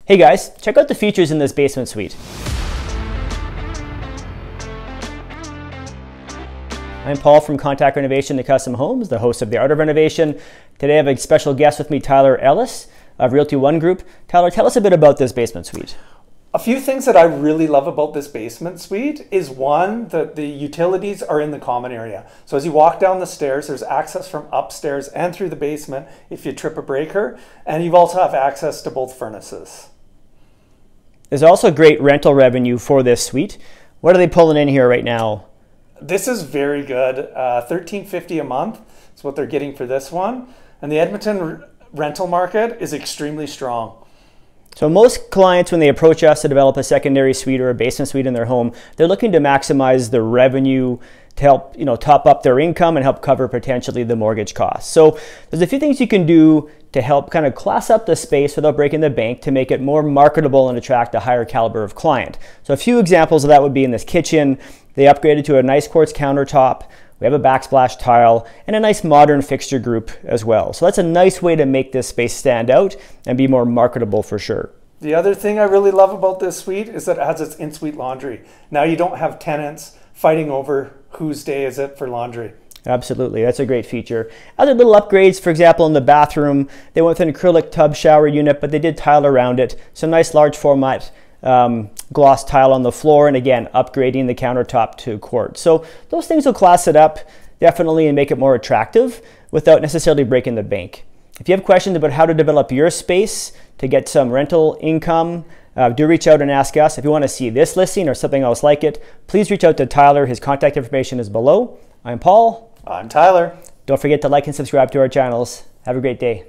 Hey guys, check out the features in this basement suite. I'm Paul from Contact Renovation to Custom Homes, the host of The Art of Renovation. Today I have a special guest with me, Tyler Ellis of Realty One Group. Tyler, tell us a bit about this basement suite. A few things that I really love about this basement suite is one, that the utilities are in the common area. So as you walk down the stairs, there's access from upstairs and through the basement if you trip a breaker, and you also have access to both furnaces. There's also great rental revenue for this suite. What are they pulling in here right now? This is very good. $13.50 a month is what they're getting for this one. And the Edmonton rental market is extremely strong. So most clients, when they approach us to develop a secondary suite or a basement suite in their home, they're looking to maximize the revenue to help, top up their income and help cover potentially the mortgage costs. So there's a few things you can do to help kind of class up the space without breaking the bank to make it more marketable and attract a higher caliber of client. So a few examples of that would be in this kitchen. They upgraded to a nice quartz countertop. We have a backsplash tile and a nice modern fixture group as well. So that's a nice way to make this space stand out and be more marketable for sure. The other thing I really love about this suite is that it has its in-suite laundry. Now you don't have tenants fighting over whose day is it for laundry. Absolutely, that's a great feature. Other little upgrades, for example, in the bathroom, they went with an acrylic tub shower unit, but they did tile around it. Some nice large format gloss tile on the floor, and again, upgrading the countertop to quartz. So those things will class it up definitely and make it more attractive without necessarily breaking the bank. If you have questions about how to develop your space to get some rental income, do reach out and ask us. If you want to see this listing or something else like it, please reach out to Tyler. His contact information is below. I'm Paul. I'm Tyler. Don't forget to like and subscribe to our channels. Have a great day.